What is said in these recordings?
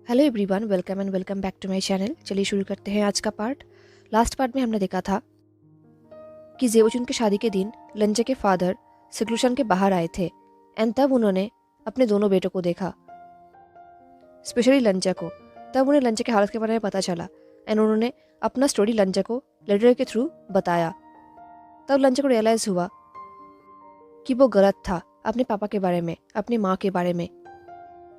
Hello everyone, welcome and welcome back to my channel. चलिए शुरू करते हैं आज का पार्ट। लास्ट पार्ट में हमने देखा था कि जेवचुन की शादी के दिन लंचे के फादर सिक्लूशन के बाहर आए थे एंड तब उन्होंने अपने दोनों बेटों को देखा, स्पेशली लंचा को। तब उन्हें लंचे के हालत के बारे में पता चला एंड उन्होंने अपना स्टोरी लंचा को लेटर के थ्रू बताया। तब लंचा को रियलाइज़ हुआ कि वो गलत था अपने पापा के बारे में, अपनी माँ के बारे में।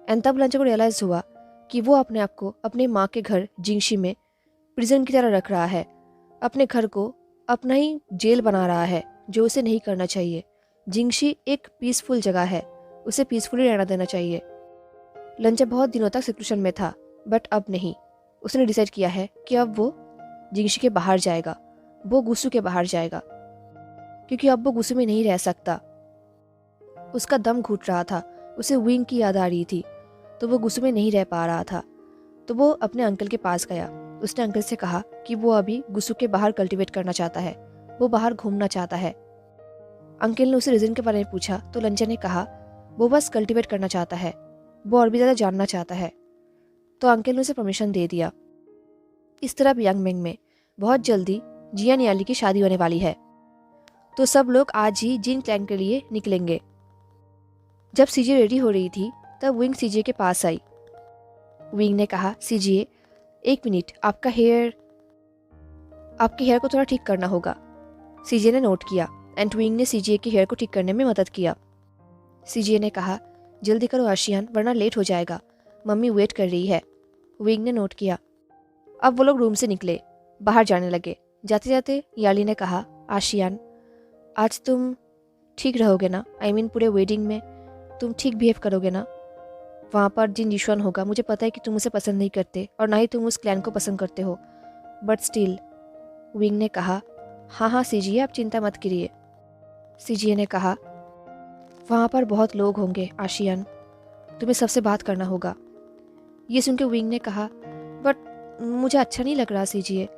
एंड तब लंचा को रियलाइज़ हुआ कि वो अपने आप को अपने माँ के घर जिंगशी में प्रिजन की तरह रख रहा है, अपने घर को अपना ही जेल बना रहा है, जो उसे नहीं करना चाहिए। जिंगशी एक पीसफुल जगह है, उसे पीसफुली रहना देना चाहिए। लंचा बहुत दिनों तक सिक्लूशन में था, बट अब नहीं। उसने डिसाइड किया है कि अब वो जिंगशी के बाहर जाएगा, वो गुस्सू के बाहर जाएगा, क्योंकि अब वो गुस्सू में नहीं रह सकता। उसका दम घुट रहा था, उसे विंग की याद आ रही थी, तो वो गुस्से में नहीं रह पा रहा था। तो वो अपने अंकल के पास गया। उसने अंकल से कहा कि वो अभी गुस्सू के बाहर कल्टीवेट करना चाहता है, वो बाहर घूमना चाहता है। अंकल ने उसे रीजन के बारे में पूछा तो लंचा ने कहा वो बस कल्टीवेट करना चाहता है, वो और भी ज़्यादा जानना चाहता है। तो अंकल ने उसे परमिशन दे दिया। इस तरह यांगमिंग में बहुत जल्दी जियान याली की शादी होने वाली है, तो सब लोग आज ही जिन क्लैन के लिए निकलेंगे। जब सीजे रेडी हो रही थी तब विंग सीजे के पास आई। विंग ने कहा, सीजे एक मिनट, आपके हेयर को थोड़ा ठीक करना होगा। सीजे ने नोट किया एंड विंग ने सीजे के हेयर को ठीक करने में मदद किया। सीजे ने कहा, जल्दी करो आशियान, वरना लेट हो जाएगा, मम्मी वेट कर रही है। विंग ने नोट किया। अब वो लोग रूम से निकले, बाहर जाने लगे। जाते जाते याली ने कहा, आशियान आज तुम ठीक रहोगे ना? आई मीन पूरे वेडिंग में तुम ठीक बिहेव करोगे ना? वहाँ पर जिन जिशुआन होगा, मुझे पता है कि तुम उसे पसंद नहीं करते और ना ही तुम उस क्लैन को पसंद करते हो, बट स्टिल। विंग ने कहा, हाँ हाँ सीजिए, आप चिंता मत करिए। सीजिए ने कहा, वहाँ पर बहुत लोग होंगे आशियान, तुम्हें सबसे बात करना होगा। ये सुनकर विंग ने कहा, बट मुझे अच्छा नहीं लग रहा सीजिए,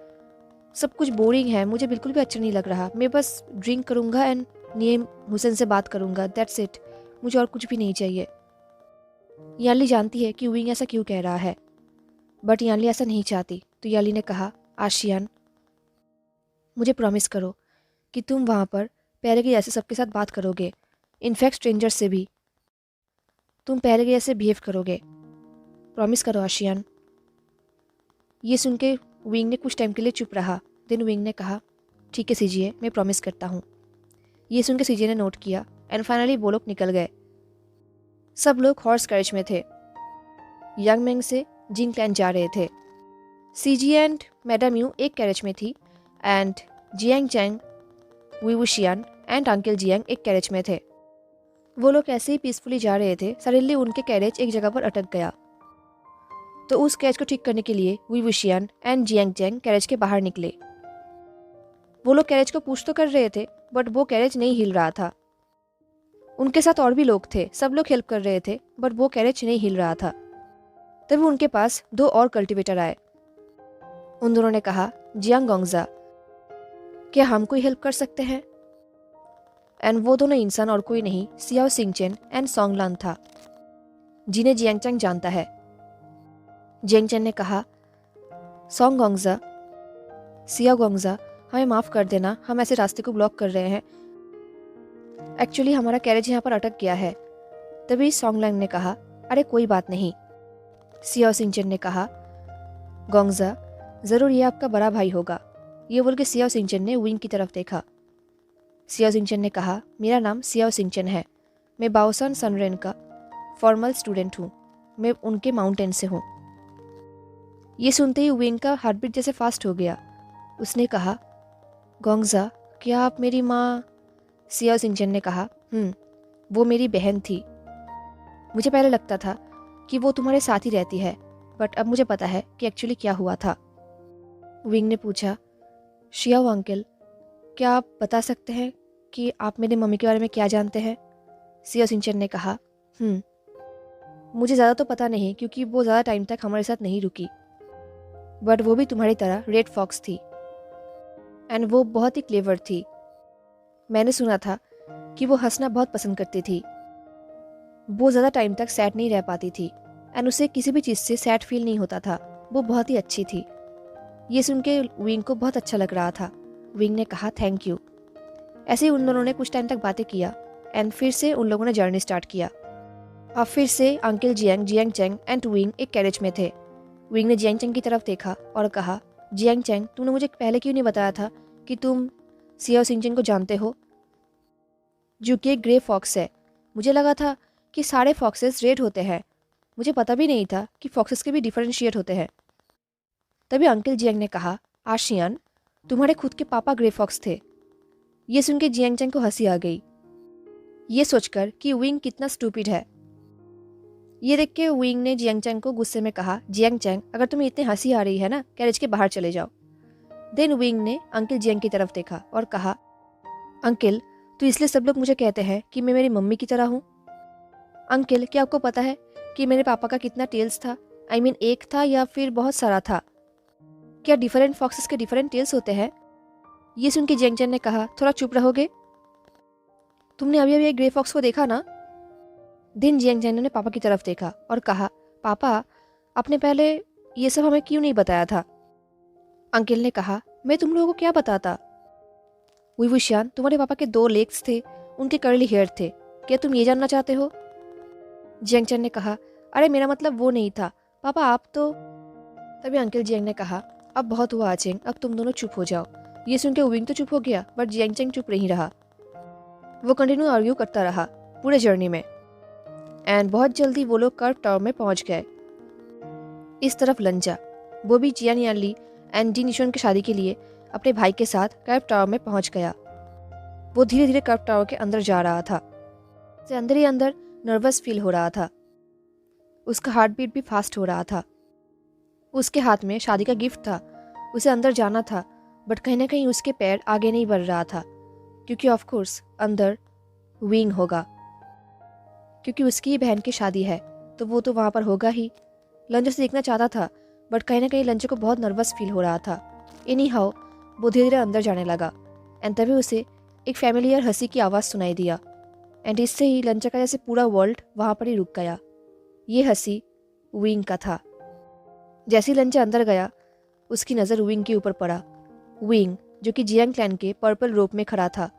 सब कुछ बोरिंग है, मुझे बिल्कुल भी अच्छा नहीं लग रहा। मैं बस ड्रिंक करूँगा एंड नियम हुसैन से बात करूँगा, दैट्स इट, मुझे और कुछ भी नहीं चाहिए। याली जानती है कि विंग ऐसा क्यों कह रहा है, बट याली ऐसा नहीं चाहती। तो याली ने कहा, आशियान मुझे प्रॉमिस करो कि तुम वहाँ पर पहले के जैसे सबके साथ बात करोगे, इनफैक्ट स्ट्रेंजर्स से भी तुम पहले के जैसे बिहेव करोगे। प्रॉमिस करो आशियान। ये सुन के विंग ने कुछ टाइम के लिए चुप रहा। देन विंग ने कहा, ठीक है सीजिए, मैं प्रॉमिस करता हूँ। ये सुन के सीजिए ने नोट किया एंड फाइनली वो लोग निकल गए। सब लोग हॉर्स कैरेज में थे, यांगमिंग से जिंग क्लैन जा रहे थे। सीजी एंड मैडम यू एक कैरेज में थी and Jiang Cheng, Wei Wuxian and uncle Jiang एक कैरेज में थे। वो लोग ऐसे ही पीसफुली जा रहे थे, सडनली उनके कैरेज एक जगह पर अटक गया। तो उस कैरेज को ठीक करने के लिए विवुशियान एंड जियांग चैंग कैरेज के बाहर निकले। वो लोग कैरेज को पुश तो कर रहे थे, बट वो कैरेज नहीं हिल रहा था। उनके साथ और भी लोग थे, सब लोग हेल्प कर रहे थे, बट वो कैरेज नहीं हिल रहा था। तभी उनके पास दो और कल्टीवेटर आए। उन दोनों ने कहा, जियांग गोंगजा, क्या हम कोई हेल्प कर सकते हैं? एंड वो दोनों इंसान और कोई नहीं, सियाओ सिंगचेन एंड सोंगलान था, जिन्हें जियांगचैंग जानता है। जियांगचैन ने कहा, सोंग गोंगजा, सियाओ गोंगजा, हमें माफ़ कर देना, हम ऐसे रास्ते को ब्लॉक कर रहे हैं, एक्चुअली हमारा कैरेज यहाँ पर अटक गया है। तभी सोंगलांग ने कहा, अरे कोई बात नहीं। सियाओ सिंगचेन ने कहा, गोंगजा ज़रूर ये आपका बड़ा भाई होगा। ये बोल के सियाओ सिंगचेन ने विंग की तरफ देखा। सियाओ सिंगचेन ने कहा, मेरा नाम सियाओ सिंगचेन है, मैं बाओसान सनरेन का फॉर्मल स्टूडेंट हूँ, मैं उनके माउंटेन से हूँ। ये सुनते ही विंग का हार्टबीट जैसे फास्ट हो गया। उसने कहा, गोंगजा क्या आप मेरी माँ? सियाओ सिंगचेन ने कहा, वो मेरी बहन थी। मुझे पहले लगता था कि वो तुम्हारे साथ ही रहती है, बट अब मुझे पता है कि एक्चुअली क्या हुआ था। विंग ने पूछा, शियाओ अंकल, क्या आप बता सकते हैं कि आप मेरी मम्मी के बारे में क्या जानते हैं? सियाओ सिंचन ने कहा, मुझे ज़्यादा तो पता नहीं, क्योंकि वो ज़्यादा टाइम तक हमारे साथ नहीं रुकी, बट वो भी तुम्हारी तरह रेड फॉक्स थी एंड वो बहुत ही क्लेवर थी। मैंने सुना था कि वो हंसना बहुत पसंद करती थी, वो ज़्यादा टाइम तक सैड नहीं रह पाती थी एंड उसे किसी भी चीज़ से सैड फील नहीं होता था। वो बहुत ही अच्छी थी। ये सुन के विंग को बहुत अच्छा लग रहा था। विंग ने कहा थैंक यू। ऐसे ही उन दोनों ने कुछ टाइम तक बातें किया एंड फिर से उन लोगों ने जर्नी स्टार्ट किया। अब फिर से uncle Jiang, Jiang Chang and Wing एक कैरेज में थे। विंग ने जियांग चैंग की तरफ देखा और कहा, जियांग चैंग, तुमने मुझे पहले क्यों नहीं बताया था कि तुम सियाओ सिंचेन को जानते हो, जो कि एक ग्रे फॉक्स है। मुझे लगा था कि सारे फॉक्सेस रेड होते हैं। मुझे पता भी नहीं था कि फॉक्सेस के भी डिफरेंशिएट होते हैं। तभी अंकल जियांग ने कहा, आशियान, तुम्हारे खुद के पापा ग्रे फॉक्स थे। ये सुन के जियांग चैंग को हंसी आ गई, ये सोचकर कि विंग कितना स्टूपिड है। ये देख के विंग ने जियांग चैंग को गुस्से में कहा, जियांग चैंग, अगर तुम्हें इतनी हंसी आ रही है ना, कैरेज के बाहर चले जाओ। देन विंग ने अंकल जियांग की तरफ देखा और कहा, अंकल, तो इसलिए सब लोग मुझे कहते हैं कि मैं मेरी मम्मी की तरह हूँ। अंकल, क्या आपको पता है कि मेरे पापा का कितना टेल्स था? आई मीन एक था या फिर बहुत सारा था? क्या डिफरेंट फॉक्सेस के डिफरेंट टेल्स होते हैं? ये सुन के जियांग चैंग ने कहा, थोड़ा चुप रहोगे? तुमने अभी अभी एक ग्रे फॉक्स को देखा ना? दिन जियांग चैंग ने पापा की तरफ देखा और कहा, पापा, आपने पहले ये सब हमें क्यों नहीं बताया था? अंकल ने कहा, मैं तुम लोगों को क्या बताता? वुशियान, तुम्हारे पापा के 2 लेग्स थे, उनके कर्ली हेयर थे। क्या तुम ये जानना चाहते हो? जियांग चैंग ने कहा, अरे मेरा मतलब वो नहीं था पापा, आप तो। तभी अंकल जियांग ने कहा, अब बहुत हुआ आचेंग, अब तुम दोनों चुप हो जाओ। ये सुन के विंग तो चुप हो गया, बट जियांग चैंग चुप नहीं रहा। वो कंटिन्यू आर्ग्यू करता रहा पूरे जर्नी में। एंड बहुत जल्दी वो लोग कर्व टावर में पहुंच गए। इस तरफ लंजा, वो भी जियान यानली एंड डी निशोन की शादी के लिए अपने भाई के साथ कर्व टावर में पहुंच गया। वो धीरे धीरे कर्व टावर के अंदर जा रहा था। से अंदर ही अंदर नर्वस फील हो रहा था। उसका हार्ट बीट भी फास्ट हो रहा था। उसके हाथ में शादी का गिफ्ट था, उसे अंदर जाना था, बट कहीं ना कहीं उसके पैर आगे नहीं बढ़ रहा था, क्योंकि ऑफ कोर्स अंदर विंग होगा, क्योंकि उसकी ही बहन की शादी है, तो वो तो वहाँ पर होगा ही। लंजो से देखना चाहता था, बट कहीं ना कहीं लंजो को बहुत नर्वस फील हो रहा था। एनी हाउ वो धीरे धीरे अंदर जाने लगा एंड तभी उसे एक फैमिलियर हंसी की आवाज़ सुनाई दिया। एंड इससे ही लंचा का जैसे पूरा वर्ल्ड वहाँ पर ही रुक गया। ये हंसी विंग का था। जैसे ही लंचा अंदर गया, उसकी नज़र विंग के ऊपर पड़ा। विंग, जो कि जियांग क्लैन के पर्पल रोप में खड़ा था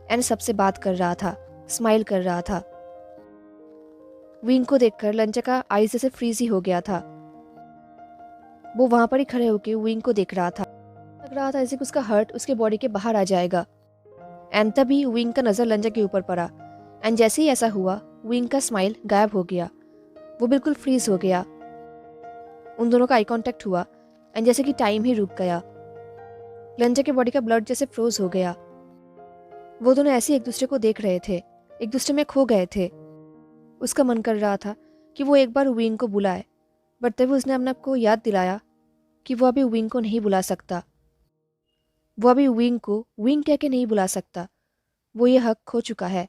एंड सबसे बात कर रहा था, स्माइल कर रहा था। विंग को देखकर लंचा का आईज जैसे फ्रीज ही हो गया था। वो वहां पर ही खड़े होकर विंग को देख रहा था। लग रहा था जैसे कि उसका हार्ट उसके बॉडी के बाहर आ जाएगा। एंड तभी विंग का नजर लंचा के ऊपर पड़ा एंड जैसे ही ऐसा हुआ, विंग का स्माइल गायब हो गया। वो बिल्कुल फ्रीज हो गया। उन दोनों का आई कांटेक्ट हुआ एंड जैसे कि टाइम ही रुक गया। लंचा के बॉडी का ब्लड जैसे फ्रोज हो गया। वो दोनों ऐसे एक दूसरे को देख रहे थे, एक दूसरे में खो गए थे। उसका मन कर रहा था कि वो एक बार विंग को बुलाए, बट तभी उसने अपने आप को याद दिलाया कि वो अभी विंग को नहीं बुला सकता। वो अभी विंग को विंग कह के नहीं बुला सकता। वो ये हक खो चुका है।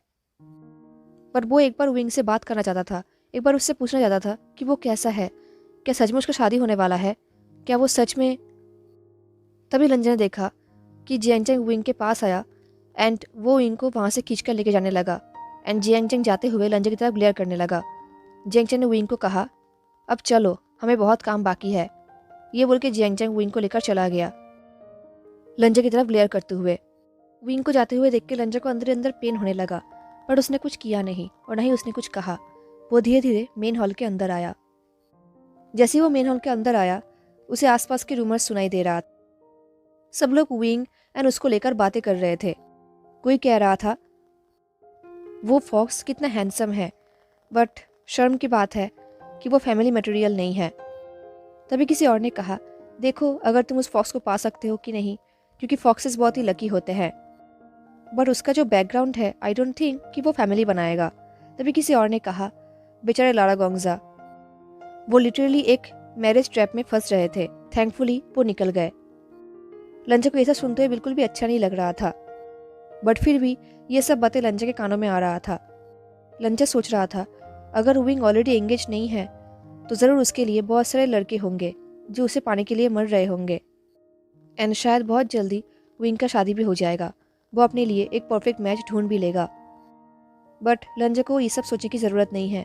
पर वो एक बार विंग से बात करना चाहता था, एक बार उससे पूछना चाहता था कि वो कैसा है, क्या सच में उसका शादी होने वाला है, क्या वो सच में। तभी लंजा ने देखा कि जियांग विंग के पास आया एंड वो विंग को वहाँ से खींचकर लेके जाने लगा। एंड जियांग जाते हुए लंजा की तरफ ग्लेयर करने लगा। जियांग ने विंग को कहा, अब चलो, हमें बहुत काम बाकी है। ये बोल के जियांग विंग को लेकर चला गया, लंजा की तरफ ग्लेयर करते हुए। विंग को जाते हुए देख के लंजा को अंदर अंदर पेन होने लगा, पर उसने कुछ किया नहीं और न ही उसने कुछ कहा। वो धीरे धीरे मेन हॉल के अंदर आया। जैसे ही वो मेन हॉल के अंदर आया, उसे आसपास के रूमर्स सुनाई दे रहा था। सब लोग विंग एंड उसको लेकर बातें कर रहे थे। कोई कह रहा था वो फॉक्स कितना हैंडसम है, बट शर्म की बात है कि वो फैमिली मटेरियल नहीं है। तभी किसी और ने कहा, देखो अगर तुम उस फॉक्स को पा सकते हो कि नहीं, क्योंकि फॉक्सेस बहुत ही लकी होते हैं, बट उसका जो बैकग्राउंड है आई डोंट थिंक कि वो फैमिली बनाएगा। तभी किसी और ने कहा, बेचारे लारा गोंगजा, वो लिटरली एक मैरिज ट्रैप में फंस रहे थे, थैंकफुली वो निकल गए। लंचा को ऐसा सुनते हुए बिल्कुल भी अच्छा नहीं लग रहा था, बट फिर भी ये सब बातें लंचा के कानों में आ रहा था। लंचा सोच रहा था, अगर विंग ऑलरेडी एंगेज नहीं है तो ज़रूर उसके लिए बहुत सारे लड़के होंगे जो उसे पाने के लिए मर रहे होंगे। एंड शायद बहुत जल्दी विंग का शादी भी हो जाएगा, वो अपने लिए एक परफेक्ट मैच ढूंढ भी लेगा। बट लंजा को ये सब सोचने की ज़रूरत नहीं है,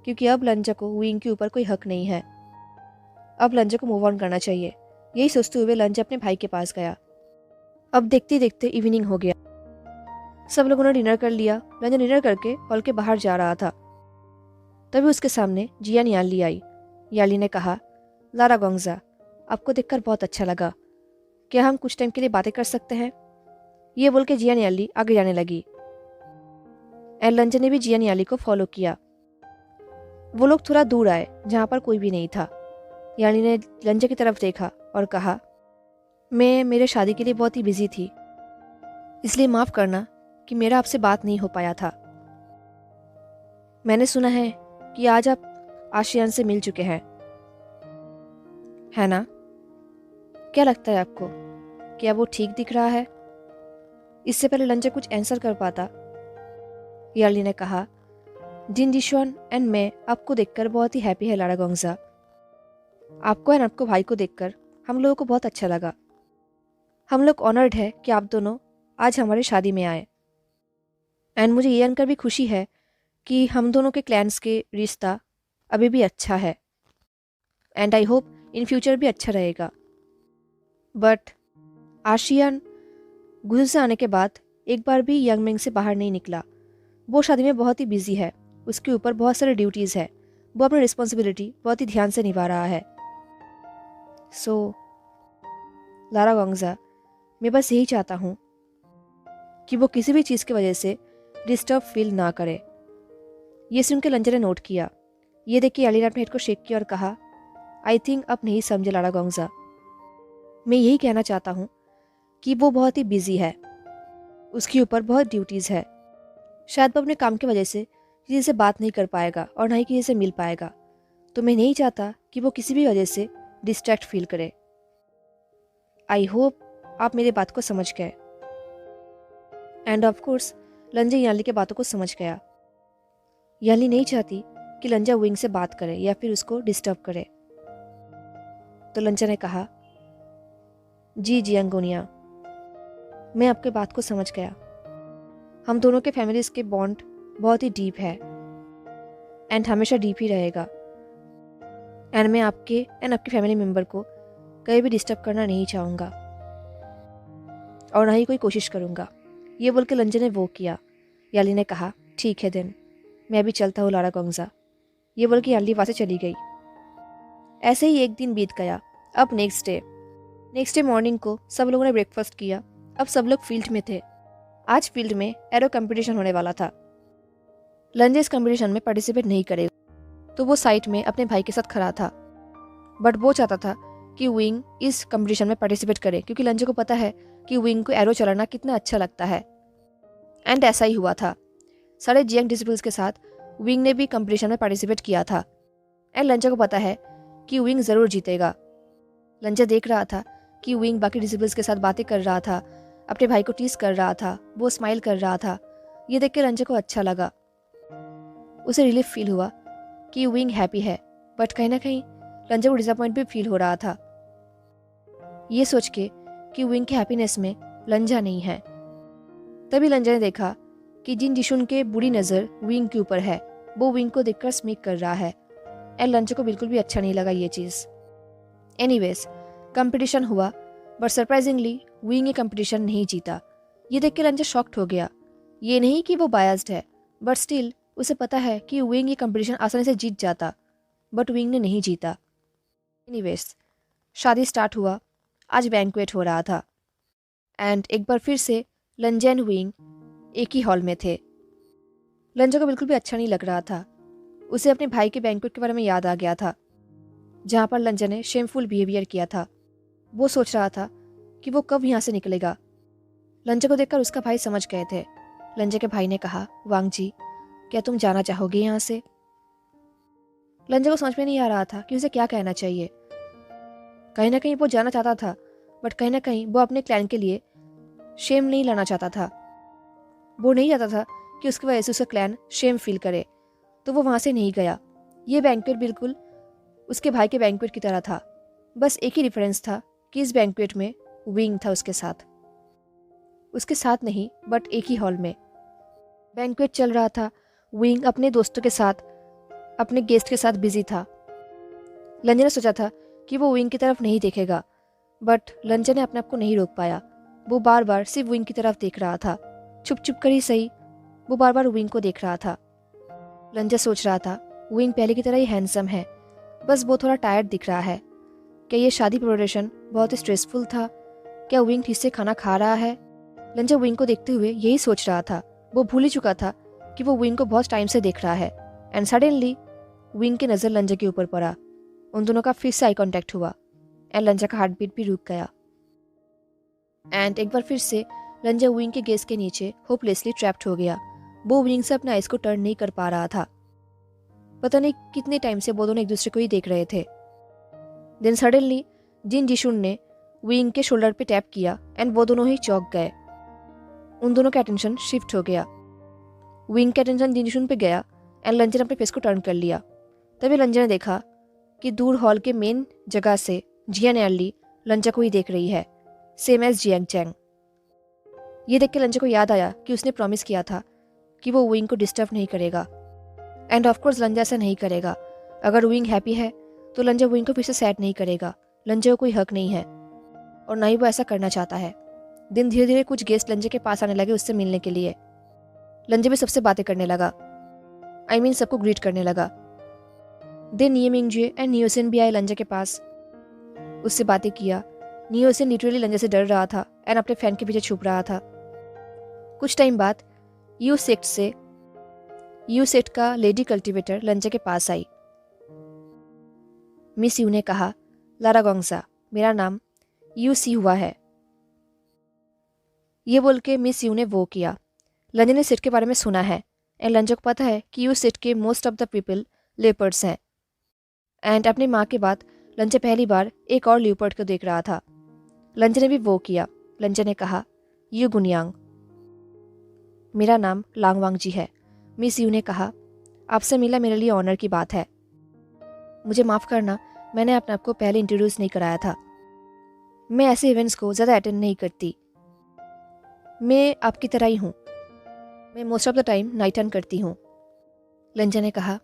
क्योंकि अब लंजा को विंग के ऊपर कोई हक नहीं है। अब लंजा को मूव ऑन करना चाहिए। यही सोचते हुए लंजा अपने भाई के पास गया। अब देखते देखते इवनिंग हो गया। सब लोगों ने डिनर कर लिया। लंजा डिनर करके हॉल के बाहर जा रहा था, तभी उसके सामने जियान याली आई। याली ने कहा, लारा गोंगजा, आपको देखकर बहुत अच्छा लगा। क्या हम कुछ टाइम के लिए बातें कर सकते हैं? ये बोल के जियान याली आगे जाने लगी। एंड लंजा ने भी जियान याली को फॉलो किया। वो लोग थोड़ा दूर आए जहाँ पर कोई भी नहीं था। याली ने लंजा की तरफ देखा और कहा, मैं मेरे शादी के लिए बहुत ही बिजी थी, इसलिए माफ़ करना कि मेरा आपसे बात नहीं हो पाया था। मैंने सुना है कि आज आप आशियान से मिल चुके हैं, है ना? क्या लगता है आपको, क्या वो ठीक दिख रहा है? इससे पहले लंजा कुछ आंसर कर पाता, याली ने कहा, जिन जिशुआन एंड मैं आपको देखकर बहुत ही हैप्पी है लारा गोंगजा। आपको एंड आपको भाई को देखकर हम लोगों को बहुत अच्छा लगा। हम लोग ऑनर्ड है कि आप दोनों आज हमारी शादी में आए। एंड मुझे ये जानकर भी खुशी है कि हम दोनों के क्लैंस के रिश्ता अभी भी अच्छा है, and I hope in future भी अच्छा रहेगा। बट आशियान गुजर से आने के बाद एक बार भी यंगमिंग से बाहर नहीं निकला। वो शादी में बहुत ही बिजी है, उसके ऊपर बहुत सारे ड्यूटीज़ है, वो अपनी रिस्पॉन्सिबिलिटी बहुत ही ध्यान से निभा रहा है। सो लारा गोंगजा, मैं बस यही चाहता हूँ कि वो किसी भी चीज़ की वजह से डिस्टर्ब फील ना करे। ये सुन के लंजा ने नोट किया। ये देख के याली ने अपने हेड को शेक किया और कहा, आई थिंक अब नहीं समझे लारा गोंगजा। मैं यही कहना चाहता हूँ कि वो बहुत ही बिजी है, उसके ऊपर बहुत ड्यूटीज़ है। शायद वो अपने काम की वजह से किसी से बात नहीं कर पाएगा और ना ही किसी से मिल पाएगा। तो मैं नहीं चाहता कि वो किसी भी वजह से डिस्ट्रैक्ट फील करे। आई होप आप मेरी बात को समझ गए। एंड ऑफ कोर्स लंजा याली की बातों को समझ गया। याली नहीं चाहती कि लंजा विंग से बात करे या फिर उसको डिस्टर्ब करे। तो लंजा ने कहा, जी जियांगोनिया, मैं आपके बात को समझ गया। हम दोनों के फैमिलीज के बॉन्ड बहुत ही डीप है एंड हमेशा डीप ही रहेगा। एंड मैं आपके एंड आपके फैमिली मेम्बर को कहीं भी डिस्टर्ब करना नहीं चाहूँगा और ना ही कोई कोशिश करूँगा। ये बोल के लंजा ने वो किया। याली ने कहा, ठीक है देन, मैं भी चलता हूँ लारा गोंगजा। ये बोल के याली वहाँ से चली गई। ऐसे ही एक दिन बीत गया। अब नेक्स्ट डे मॉर्निंग को सब लोगों ने ब्रेकफास्ट किया। अब सब लोग फील्ड में थे। आज फील्ड में एरो कंपटीशन होने वाला था। लंजा इस कंपटीशन में पार्टिसिपेट नहीं करेगा, तो वो साइड में अपने भाई के साथ खड़ा था। बट वो चाहता था कि विंग इस कंपटीशन में पार्टिसिपेट करे, क्योंकि लंजा को पता है कि विंग को एरो चलाना कितना अच्छा लगता है। एंड ऐसा ही हुआ था। सारे जियांग डिसिपल्स के साथ विंग ने भी कंपटीशन में पार्टिसिपेट किया था। एंड लंजा को पता है कि विंग ज़रूर जीतेगा। लंजा देख रहा था कि विंग बाकी डिसिपल्स के साथ बातें कर रहा था, अपने भाई को टीज कर रहा था, वो स्माइल कर रहा था। ये देख के लंजा को अच्छा लगा। उसे रिलीफ फील हुआ कि विंग हैप्पी है, बट कहीं ना कहीं लंजा को डिसअपॉइंट भी फील हो रहा था, ये सोच के कि विंग के हैप्पीनेस में लंजा नहीं है। तभी लंजा ने देखा कि जिन जिशुन के बुरी नज़र विंग के ऊपर है, वो विंग को देखकर स्मीक कर रहा है। एंड लंजा को बिल्कुल भी अच्छा नहीं लगा ये चीज़। एनीवेज कंपटीशन हुआ, बट सरप्राइजिंगली विंग ये कंपटीशन नहीं जीता। ये देख के लंजा शॉक्ड हो गया। ये नहीं कि वो बायस्ड है, बट स्टिल उसे पता है कि विंग ये कंपटीशन आसानी से जीत जाता, बट विंग ने नहीं जीता। एनीवेज शादी स्टार्ट हुआ। आज बैंक्वेट हो रहा था एंड एक बार फिर से लंजा एंड विंग एक ही हॉल में थे। लंजा को बिल्कुल भी अच्छा नहीं लग रहा था। उसे अपने भाई के बैंक्वेट के बारे में याद आ गया था, जहाँ पर लंजा ने शेमफुल बिहेवियर किया था। वो सोच रहा था कि वो कब यहाँ से निकलेगा। लंजा को देखकर उसका भाई समझ गए थे। लंजा के भाई ने कहा, वांग जी, क्या तुम जाना चाहोगे यहाँ से? लंजा को समझ में नहीं आ रहा था कि उसे क्या कहना चाहिए। कहीं ना कहीं वो जाना चाहता था, बट कहीं ना कहीं वो अपने क्लैन के लिए शेम नहीं लाना चाहता था। वो नहीं चाहता था कि उसकी वजह से उसका क्लैन शेम फील करे, तो वो वहाँ से नहीं गया। ये बैंक्वेट बिल्कुल उसके भाई के बैंक्वेट की तरह था, बस एक ही डिफरेंस था कि इस बैंक्वेट में विंग था उसके साथ नहीं, बट एक ही हॉल में बैंक्वेट चल रहा था। विंग अपने दोस्तों के साथ अपने गेस्ट के साथ बिजी था। लंजन ने सोचा था कि वो विंग की तरफ नहीं देखेगा, बट लंजन ने अपने आप को नहीं रोक पाया। वो बार बार सिर्फ विंग की तरफ देख रहा था, छुप छुप कर ही सही। वो बार बार विंग को देख रहा था। लंजन सोच रहा था विंग पहले की तरह ही हैंडसम है, बस वो थोड़ा टायर्ड दिख रहा है। क्या ये शादी प्रिपरेशन बहुत ही स्ट्रेसफुल था? क्या विंग ठीक से खाना खा रहा है? लंजन विंग को देखते हुए यही सोच रहा था। वो भूल ही चुका था कि वो विंग को बहुत टाइम से देख रहा है। एंड सडनली विंग की नज़र लंजन के ऊपर पड़ा। उन दोनों का फिर से आई कांटेक्ट हुआ एंड लंजन का हार्ट बीट भी रुक गया। एंड एक बार फिर से लंजन विंग के गेज के नीचे होपलेसली ट्रैप्ड हो गया। वो विंग से अपने आइज को टर्न नहीं कर पा रहा था। पता नहीं कितने टाइम से वो दोनों एक दूसरे को ही देख रहे थे। देन सडनली जिन जिशुन ने विंग के शोल्डर पे टैप किया एंड वो दोनों ही चौंक गए। उन दोनों का अटेंशन शिफ्ट हो गया। विंग का अटेंशन जिन जिशुन पे गया एंड लंजन अपने फेस को टर्न कर लिया। तभी लंजन ने देखा कि दूर हॉल के मेन जगह से जियान एर्ली लंजन को ही देख रही है, सेम एज जियांग चैंग। ये देख के लंजन को याद आया कि उसने प्रॉमिस किया था कि वो विंग को डिस्टर्ब नहीं करेगा। एंड ऑफकोर्स लंजन ऐसा नहीं करेगा। अगर विंग हैप्पी है तो लंजन विंग को फिर से सैड नहीं करेगा। लंजन को कोई हक नहीं है और ना ही वो ऐसा करना चाहता है। दिन धीरे धीरे कुछ गेस्ट लंजन के पास आने लगे उससे मिलने के लिए। लंजन भी सबसे बातें करने लगा, सबको ग्रीट करने लगा। देन निये मिंगजुए एंड नियोसिन भी आए लंजन के पास, उससे बातें किया। नियोसिन लिटरली लंजन से डर रहा था एंड अपने फैन के पीछे छुप रहा था। कुछ टाइम बाद यू सेक्ट का लेडी कल्टीवेटर लंजन के पास आई। मिस यू ने कहा, लारा गोंगसा, मेरा नाम यू सी हुआ है। ये बोल के मिस यू ने वो किया। लंजन ने सेट के बारे में सुना है एंड लंजन को पता है कि यू सेट के most of the people leopards हैं। एंड अपनी माँ के बाद लंजन पहली बार एक और लेपर्ड को देख रहा था। लंजन ने भी वो किया। लंजन ने कहा, यू गुनियांग, मेरा नाम लांगवांग जी है। मिस यू ने कहा, आपसे मिला मेरे लिए ऑनर की बात है। मुझे माफ़ करना, मैंने अपने आप को पहले इंट्रोड्यूस नहीं कराया था। मैं ऐसे इवेंट्स को ज़्यादा अटेंड नहीं करती। मैं आपकी तरह ही हूँ। मैं most of the time night run करती हूँ। लंजन ने कहा,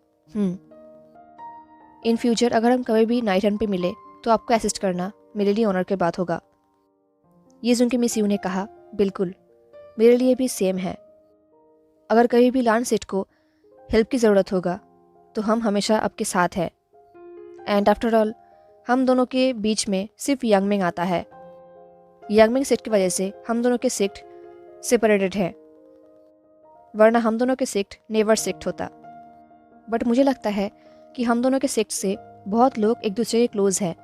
इन फ्यूचर अगर हम कभी भी नाइट रन पे मिले तो आपको असिस्ट करना मेरे लिए ऑनर की बात होगा। ये सुन के मिस यू ने कहा, बिल्कुल, मेरे लिए भी सेम है। अगर कभी भी लान सेट को हेल्प की ज़रूरत होगा तो हम हमेशा आपके साथ हैं। एंड आफ्टर ऑल हम दोनों के बीच में सिर्फ यांगमिंग आता है। यांगमिंग सेक्ट की वजह से हम दोनों के सेक्ट सेपरेटेड हैं, वरना हम दोनों के सेक्ट नेवर सेक्ट होता। बट मुझे लगता है कि हम दोनों के सेक्ट से बहुत लोग एक दूसरे के क्लोज हैं।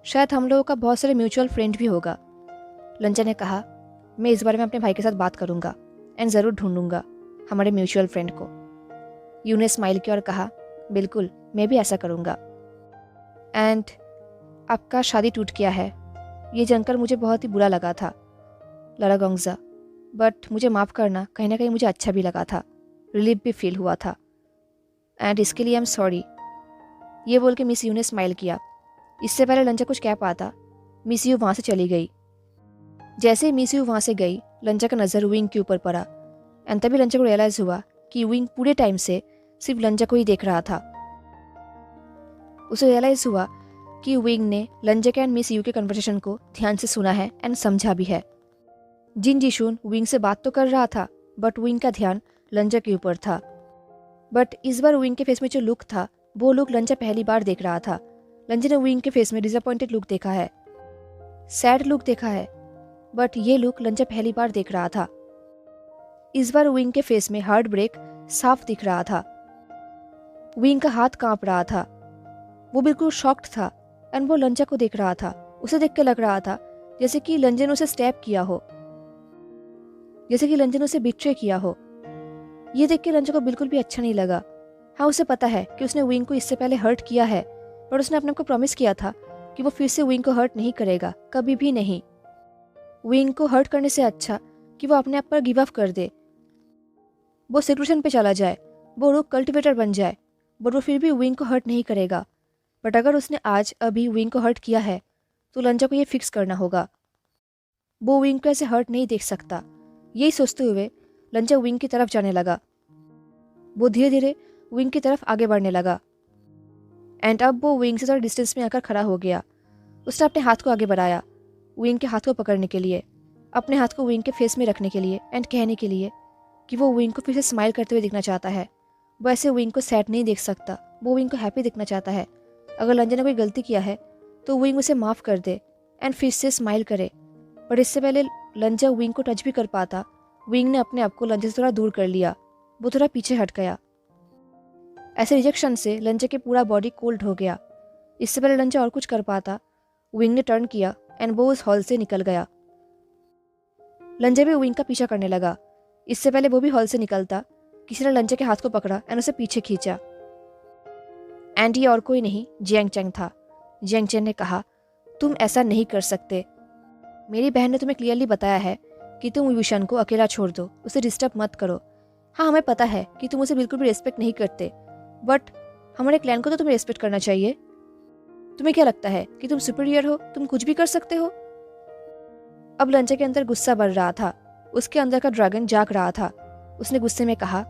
शायद हम लोगों का बहुत सारे म्यूचुअल फ्रेंड भी होगा। लंजन ने कहा, मैं इस बारे में अपने भाई के साथ बात करूंगा एंड ज़रूर ढूंढूंगा हमारे म्यूचुअल फ्रेंड को। यू ने स्माइल किया और कहा, बिल्कुल, मैं भी ऐसा करूंगा। एंड आपका शादी टूट गया है, ये जानकर मुझे बहुत ही बुरा लगा था लारा गोंगजा, बट मुझे माफ़ करना, कहीं ना कहीं मुझे अच्छा भी लगा था, रिलीफ भी फील हुआ था। एंड इसके लिए आई एम सॉरी। ये बोल के मिस यू ने स्माइल किया। इससे पहले लंजन कुछ कह पाता, मिस यू वहाँ से चली गई। जैसे ही मिस यू वहाँ से गई, लंजन का नज़र विंग के ऊपर पड़ा एंड तभी लंजन को रियलाइज़ हुआ कि विंग पूरे टाइम से सिर्फ लंजन को ही देख रहा था। उसे रियलाइज़ हुआ कि विंग ने लंजन एंड मिस यू के कन्वर्सेशन को ध्यान से सुना है एंड समझा भी है। जिन जिशुन विंग से बात तो कर रहा था, बट विंग का ध्यान लंजन के ऊपर था। बट इस बार विंग के फेस में जो लुक था, वो लुक लंजन पहली बार देख रहा था। लंजन ने विंग के फेस में डिसअपॉइंटेड लुक देखा है, सैड लुक देखा है, बट ये लुक लंजन पहली बार देख रहा था। इस बार विंग के फेस में हार्ट ब्रेक साफ दिख रहा था। विंग का हाथ कांप रहा था, वो बिल्कुल शॉक्ड था एंड वो लंजन को देख रहा था। उसे देख के लग रहा था जैसे कि लंजन उसे स्टैब किया हो, जैसे कि लंजन उसे बिट्रे किया हो। ये देख के लंजन को बिल्कुल भी अच्छा नहीं लगा। हाँ, उसे पता है कि उसने विंग को इससे पहले हर्ट किया है, पर उसने अपने को प्रॉमिस किया था कि वो फिर से विंग को हर्ट नहीं करेगा, कभी भी नहीं। विंग को हर्ट करने से अच्छा कि वो अपने आप पर गिव अप कर दे, वो सिचुएशन पे चला जाए, वो रोग कल्टिवेटर बन जाए, बट वो फिर भी विंग को हर्ट नहीं करेगा। बट अगर उसने आज अभी विंग को हर्ट किया है तो लंजन को ये फिक्स करना होगा। वो विंग को ऐसे हर्ट नहीं देख सकता। यही सोचते हुए लंजन विंग की तरफ जाने लगा। वो धीरे धीरे विंग की तरफ आगे बढ़ने लगा एंड अब वो विंग से थोड़ा डिस्टेंस में आकर खड़ा हो गया। उसने अपने हाथ को आगे बढ़ाया विंग के हाथ को पकड़ने के लिए, अपने हाथ को विंग के फेस में रखने के लिए एंड कहने के लिए कि वो विंग को फिर से स्माइल करते हुए दिखना चाहता है। वो ऐसे विंग को सैड नहीं देख सकता, वो विंग को हैप्पी दिखना चाहता है। अगर लंजा ने कोई गलती किया है तो विंग उसे माफ़ कर दे एंड फिर से स्माइल करे। पर इससे पहले लंजा विंग को टच भी कर पाता, विंग ने अपने आप को लंजा से थोड़ा दूर कर लिया। वो थोड़ा पीछे हट गया। ऐसे रिजेक्शन से लंजा के पूरा बॉडी कोल्ड हो गया। इससे पहले लंजा और कुछ कर पाता, विंग ने टर्न किया एंड वो उस हॉल से निकल गया। लंजा भी विंग का पीछा करने लगा। इससे पहले वो भी हॉल से निकलता, किसी ने लंजा के हाथ को पकड़ा एंड उसे पीछे खींचा। एंड ये और कोई नहीं, जियांग चेंग था। जियांग चेंग ने कहा, तुम ऐसा नहीं कर सकते। मेरी बहन ने तुम्हें क्लियरली बताया है कि तुम विभूषण को अकेला छोड़ दो, उसे डिस्टर्ब मत करो। हाँ, हमें पता है कि तुम उसे बिल्कुल भी रिस्पेक्ट नहीं करते, बट हमारे क्लैन को तो तुम्हें रिस्पेक्ट करना चाहिए। तुम्हें क्या लगता है कि तुम सुपीरियर हो, तुम कुछ भी कर सकते हो? अब लंजा के अंदर गुस्सा बढ़ रहा था, उसके अंदर का ड्रैगन जाग रहा था। उसने गुस्से में कहा,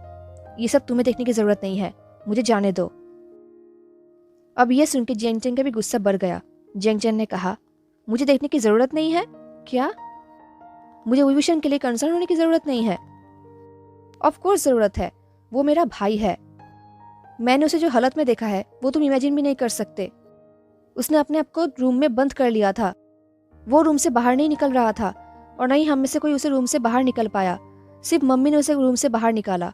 ये सब तुम्हें देखने की जरूरत नहीं है, मुझे जाने दो। अब यह सुन के जियांग चेंग का भी गुस्सा बढ़ गया। जियांग चेंग ने कहा, मुझे देखने की जरूरत नहीं है? क्या मुझे विभूषण के लिए कंसर्न होने की जरूरत नहीं है? ऑफ कोर्स जरूरत है, वो मेरा भाई है। मैंने उसे जो हालत में देखा है वो तुम इमेजिन भी नहीं कर सकते। उसने अपने आप को रूम में बंद कर लिया था। वो रूम से बाहर नहीं निकल रहा था और न ही हम में से कोई उसे रूम से बाहर निकल पाया। सिर्फ मम्मी ने उसे रूम से बाहर निकाला।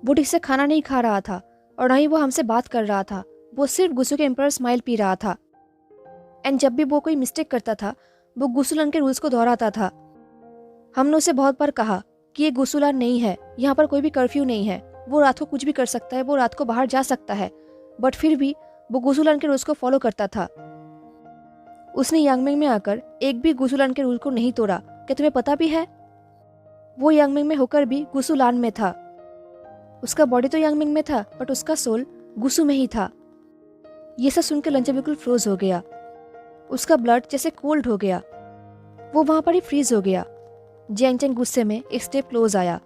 वो ठीक से खाना नहीं खा रहा था और न ही वो हमसे बात कर रहा था। वो सिर्फ गुस्सू के एम्पर स्माइल पी रहा था। एंड जब भी वो कोई मिस्टेक करता था, वो गुस्सुलान के रूल्स को दोहराता था। हमने उसे बहुत बार कहा कि ये गुस्सुलान नहीं है, यहाँ पर कोई भी कर्फ्यू नहीं है, वो रात को कुछ भी कर सकता है, वो रात को बाहर जा सकता है, बट फिर भी वो गुस्सुलान के रूल्स को फॉलो करता था। उसने यांगमिंग में आकर एक भी गुस्सुलान के रूल को नहीं तोड़ा। क्या तुम्हें पता भी है? वो यांगमिंग में होकर भी गुस्सुलान में था। उसका बॉडी तो यांगमिंग में था, बट उसका सोल गुस्सू में ही था। ये सब सुनकर लंचा बिल्कुल फ्रोज हो गया। उसका ब्लड जैसे कोल्ड हो गया। वो वहां पर ही फ्रीज हो गया। जियांग चेंग गुस्से में एक स्टेप क्लोज आया।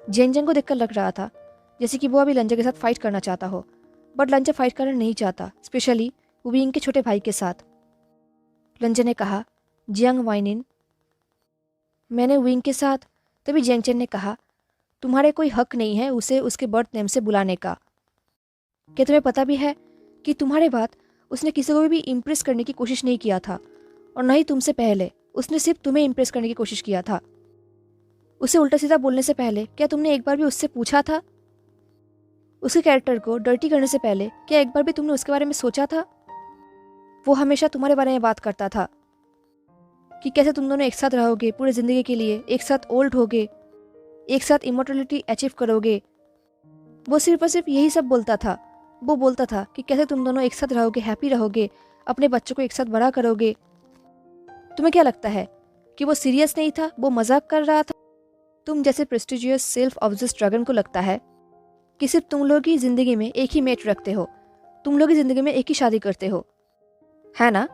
जियांग चेंग को देखकर लग रहा था जैसे कि वो अभी लंचा के साथ फाइट करना चाहता हो, बट लंचा फाइट करना नहीं चाहता, स्पेशली विंग के छोटे भाई के साथ। लंचा ने कहा, जियांग वाइनिन, मैंने विंग के साथ। तभी जियांग चेंग ने कहा, तुम्हारे कोई हक नहीं है उसे उसके बर्थ नेम से बुलाने का। क्या तुम्हें पता भी है कि तुम्हारे बाद उसने किसी को भी इम्प्रेस करने की कोशिश नहीं किया था, और न ही तुमसे पहले उसने सिर्फ तुम्हें इम्प्रेस करने की कोशिश किया था। उसे उल्टा सीधा बोलने से पहले क्या तुमने एक बार भी उससे पूछा था? उसके कैरेक्टर को डर्टी करने से पहले क्या एक बार भी तुमने उसके बारे में सोचा था? वो हमेशा तुम्हारे बारे में बात करता था कि कैसे तुम दोनों एक साथ रहोगे पूरी जिंदगी के लिए, एक साथ ओल्ड होगे, एक साथ इमोर्टलिटी अचीव करोगे। वो सिर्फ और सिर्फ यही सब बोलता था। वो बोलता था कि कैसे तुम दोनों एक साथ रहोगे, हैप्पी रहोगे, अपने बच्चों को एक साथ बड़ा करोगे। तुम्हें क्या लगता है कि वो सीरियस नहीं था, वो मजाक कर रहा था? तुम जैसे प्रेस्टिजियस सेल्फ ऑब्सेस्ड ड्रैगन को लगता है कि सिर्फ तुम लोग ही जिंदगी में एक ही मेट रखते हो, तुम लोग ही जिंदगी में एक ही शादी करते हो, है ना?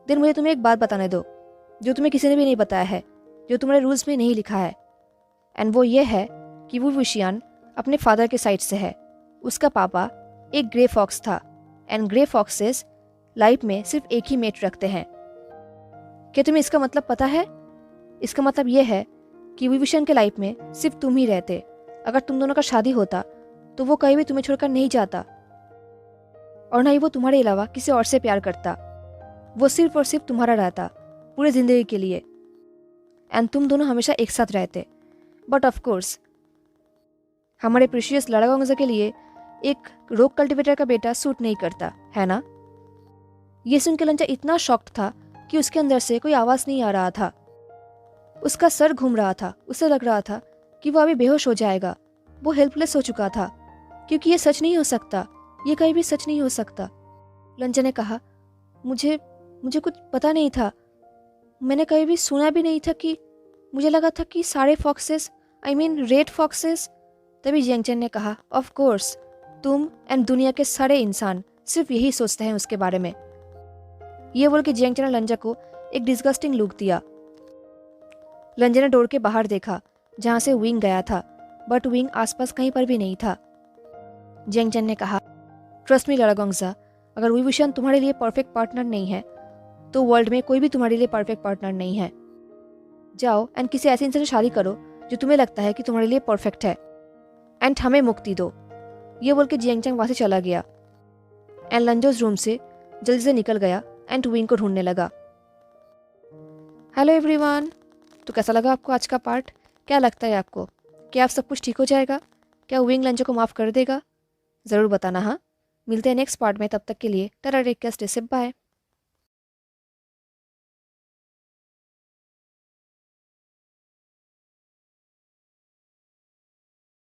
देन मुझे तुम्हें एक बात बताने दो जो तुम्हें किसी ने भी नहीं बताया है, जो तुम्हारे रूल्स में नहीं लिखा है। एंड वो ये है कि वो विशियान अपने फादर के साइड से है। उसका पापा एक ग्रे फॉक्स था, एंड ग्रे फॉक्सेस लाइफ में सिर्फ एक ही मेट रखते हैं। क्या तुम्हें इसका मतलब पता है? इसका मतलब यह है कि विभूषण के लाइफ में सिर्फ तुम ही रहते। अगर तुम दोनों का शादी होता तो वो कहीं भी तुम्हें छोड़कर नहीं जाता, और ना ही वो तुम्हारे अलावा किसी और से प्यार करता। वो सिर्फ और सिर्फ तुम्हारा रहता पूरी जिंदगी के लिए, एंड तुम दोनों हमेशा एक साथ रहते। बट ऑफ कोर्स हमारे प्रीशियस लड़ागोंगजा के लिए एक रोक कल्टिवेटर का बेटा सूट नहीं करता, है ना? ये सुन के लंचा इतना शॉक्ड था कि उसके अंदर से कोई आवाज नहीं आ रहा था। उसका सर घूम रहा था। उसे लग रहा था कि वो अभी बेहोश हो जाएगा। वो हेल्पलेस हो चुका था, क्योंकि ये सच नहीं हो सकता, ये कहीं भी सच नहीं हो सकता। लंचा ने कहा, मुझे कुछ पता नहीं था, मैंने कहीं भी सुना भी नहीं था कि, मुझे लगा था कि सारे foxes, I mean red foxes. तभी जियांग चेंग ने कहा, ऑफ कोर्स तुम एंड दुनिया के सारे इंसान सिर्फ यही सोचते हैं उसके बारे में। ये बोल के जियांग चेंग ने लंजा को एक डिस्गस्टिंग लुक दिया। लंजा ने डोर के बाहर देखा जहां से विंग गया था, बट विंग आसपास कहीं पर भी नहीं था। जियांग चेंग ने कहा, ट्रस्ट मी लारा गोंगजा, अगर वुई वुशियान तुम्हारे लिए परफेक्ट पार्टनर नहीं है तो वर्ल्ड में कोई भी तुम्हारे लिए परफेक्ट पार्टनर नहीं है। जाओ एंड किसी ऐसे इंसान से शादी करो जो तुम्हें लगता है कि तुम्हारे लिए परफेक्ट है, एंड हमें मुक्ति दो। ये बोल के जियांगचैंग वहाँ से चला गया एंड लंजोस रूम से जल्दी से निकल गया एंड विंग को ढूंढने लगा। हेलो एवरीवन, तो कैसा लगा आपको आज का पार्ट? क्या लगता है आपको, क्या आप सब कुछ ठीक हो जाएगा? क्या विंग लंजो को माफ़ कर देगा? ज़रूर बताना। हाँ, मिलते हैं नेक्स्ट पार्ट में, तब तक के लिए tata, take care, stay safe, bye.